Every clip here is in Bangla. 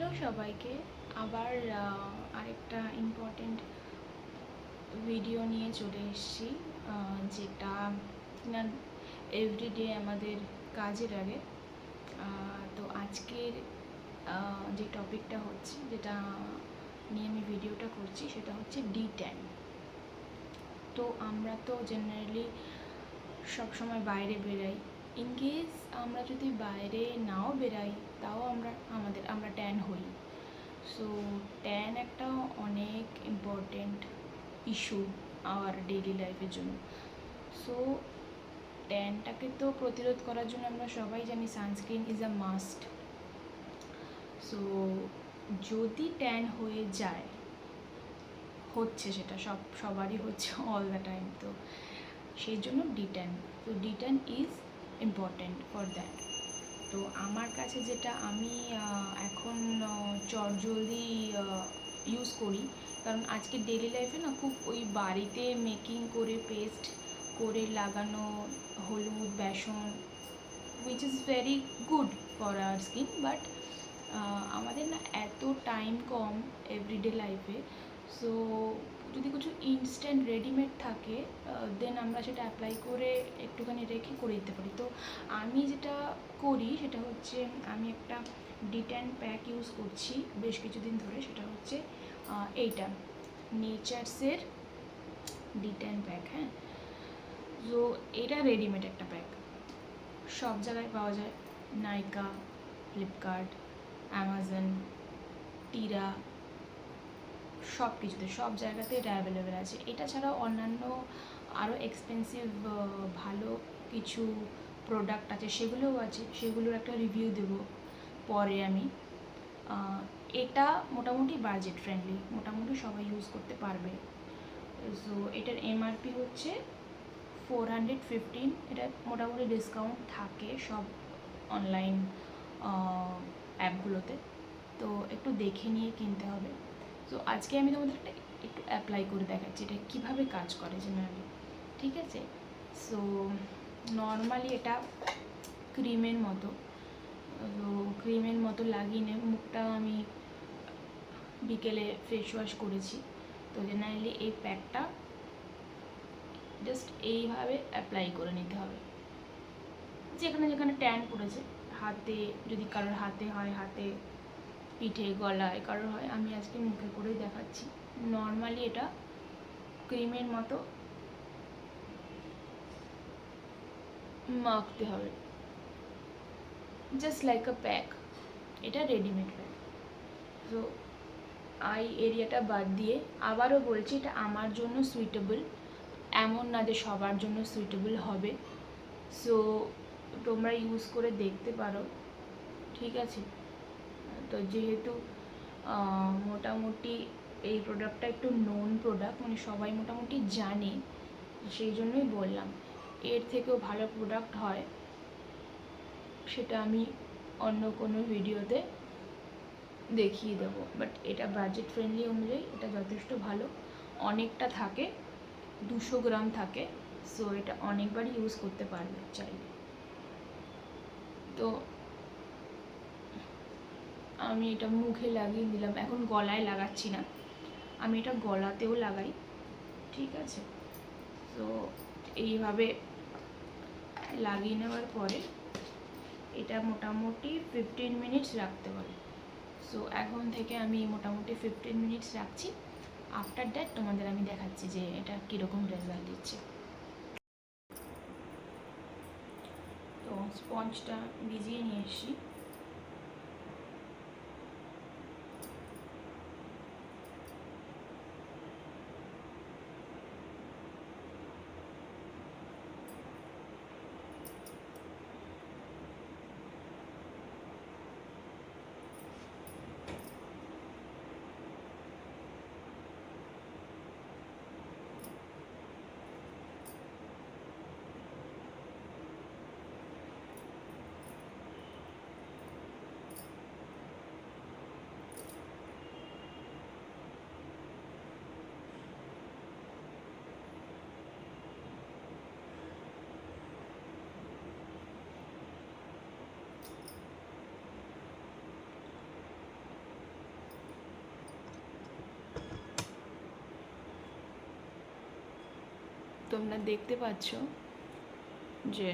হ্যালো সবাইকে, আবার আরেকটা ইম্পর্টেন্ট ভিডিও নিয়ে চলে এসেছি, যেটা কিনা এভরিডে আমাদের কাজে লাগে। তো আজকের যে টপিকটা হচ্ছে, যেটা নিয়ে আমি ভিডিওটা করছি, সেটা হচ্ছে D10। তো আমরা তো জেনারেলি সবসময় বাইরে বেরাই। ইনকেস আমরা যদি বাইরে নাও বেরাই, তাও আমরা ট্যান হই। সো ট্যান একটা অনেক ইম্পর্টেন্ট ইস্যু আমার ডেইলি লাইফের জন্য। সো ট্যানটাকে তো প্রতিরোধ করার জন্য আমরা সবাই জানি sunscreen is a must. So যদি ট্যান হয়ে যায়, হচ্ছে সেটা সবারই হচ্ছে অল দ্য টাইম, তো সেই জন্য D10। তো D10 is important for that. তো আমার কাছে যেটা আমি এখন চটজলদি ইউজ করি, কারণ আজকে ডেলি লাইফে না খুব ওই বাড়িতে মেকিং করে পেস্ট করে লাগানো হলুদ বেসন, which is very good for our skin, but আমাদের না এত টাইম কম এভরিডে লাইফে। সো যদি কিছু ইনস্ট্যান্ট রেডিমেড থাকে, দেন আমরা সেটা অ্যাপ্লাই করে একটুখানি রেখে করে দিতে পারি। তো আমি যেটা করি সেটা হচ্ছে, আমি একটা D10 প্যাক ইউজ করছি বেশ কিছুদিন ধরে। সেটা হচ্ছে এইটা নেচার্সের D10 প্যাক। হ্যাঁ, তো এটা রেডিমেড একটা প্যাক, সব জায়গায় পাওয়া যায়। নাইকা, ফ্লিপকার্ট, অ্যামাজন, টিরা, সব কিছুতে, সব জায়গাতে এটা অ্যাভেলেবেল আছে। এটা ছাড়াও অন্যান্য আরও এক্সপেন্সিভ ভালো কিছু প্রোডাক্ট আছে, সেগুলোও আছে, সেগুলোর একটা রিভিউ দেবো পরে আমি। এটা মোটামুটি বাজেট ফ্রেন্ডলি, মোটামুটি সবাই ইউজ করতে পারবে। সো এটার MRP হচ্ছে 415। এটা মোটামুটি ডিসকাউন্ট থাকে সব অনলাইন অ্যাপগুলোতে, তো একটু দেখে নিয়ে কিনতে হবে। তো আজকে আমি তোমাদের একটু অ্যাপ্লাই করে দেখাচ্ছি এটা কীভাবে কাজ করে জেনারেলি, ঠিক আছে? সো নর্মালি এটা ক্রিমের মতো, তো ক্রিমের মতো লাগিয়ে নিয়ে মুখটা আমি বিকেলে ফেস ওয়াশ করেছি। তো জেনারেলি এই প্যাকটা জাস্ট এইভাবে অ্যাপ্লাই করে নিতে হবে, যেখানে যেখানে ট্যান পড়েছে। হাতে, যদি কারোর হাতে হয় হাতে, পিঠে, গলায় কারোর হয়, আমি আজকে মুখে করেই দেখাচ্ছি। নর্মালি এটা ক্রিমের মতো মাখতে হবে, জাস্ট লাইক আ প্যাক। এটা রেডিমেড প্যাক। তো আই এরিয়াটা বাদ দিয়ে আবারও বলছি, এটা আমার জন্য সুইটেবল, এমন না যে সবার জন্য সুইটেবল হবে। সো তোমরা ইউজ করে দেখতে পারো, ঠিক আছে? তো যেহেতু মোটামুটি এই প্রোডাক্টটা একটু নোন প্রোডাক্ট, মানে সবাই মোটামুটি জানে, সেই জন্যই বললাম। এর থেকেও ভালো প্রোডাক্ট হয় সেটা আমি অন্য কোনো ভিডিওতে দেখিয়ে দেবো, বাট এটা বাজেট ফ্রেন্ডলি অনুযায়ী এটা যথেষ্ট ভালো। অনেকটা থাকে, 200 গ্রাম থাকে। সো এটা অনেকবারই ইউজ করতে পারবে চাইলে। তো আমি এটা মুখে লাগিয়ে দিলাম, এখন গলায় লাগাচ্ছি না, আমি এটা গলাতেও লাগাই, ঠিক আছে? তো এইভাবে লাগিয়ে নেওয়ার পরে এটা মোটামুটি 15 মিনিটস রাখতে পারি। সো এখন থেকে আমি মোটামুটি 15 মিনিটস রাখছি। আফটার দ্যাট তোমাদের আমি দেখাচ্ছি যে এটা কীরকম রেজাল্ট দিচ্ছে। তো স্পঞ্জটা ভিজিয়ে নিয়ে এসছি। তোমরা দেখতে পাচ্ছ যে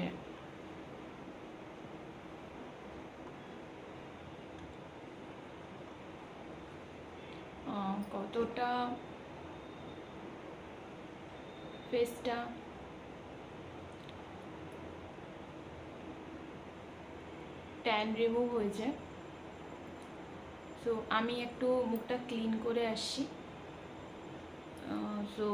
কতটা ফেসটা ট্যান রিমুভ হয়েছে। সো আমি একটু মুখটা ক্লিন করে আসছি। সো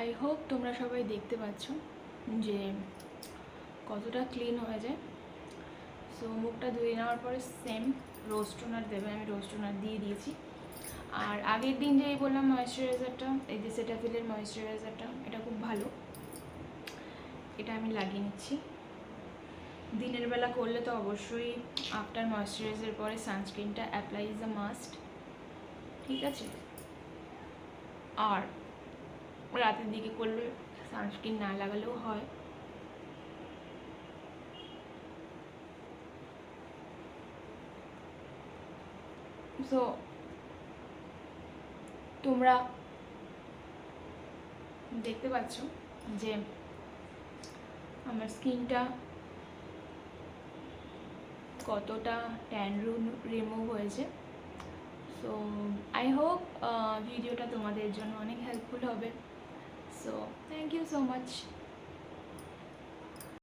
আই হোপ তোমরা সবাই দেখতে পাচ্ছ যে কতটা ক্লিন হয়ে যায়। সো মুখটা ধুয়ে নেওয়ার পরে সেম রোজ টোনার দেবে, আমি রোজ টোনার দিয়ে দিয়েছি। আর আগের দিন যেই বললাম ময়েশ্চারাইজারটা, এই যে সেটাফিলের ময়েশ্চারাইজারটা, এটা খুব ভালো, এটা আমি লাগিয়ে নিচ্ছি। দিনের বেলা করলে তো অবশ্যই আফটার ময়েশ্চারাইজার পরে সানস্ক্রিনটা অ্যাপ্লাই ইজ আ মাস্ট, ঠিক আছে? আর রাতের দিকে করলে সানস্ক্রিন না লাগালেও হয়। সো তোমরা দেখতে পাচ্ছ যে আমার স্কিনটা কতটা ট্যান রিমুভ হয়েছে। সো আই হোপ ভিডিওটা তোমাদের জন্য অনেক হেল্পফুল হবে। So thank you so much.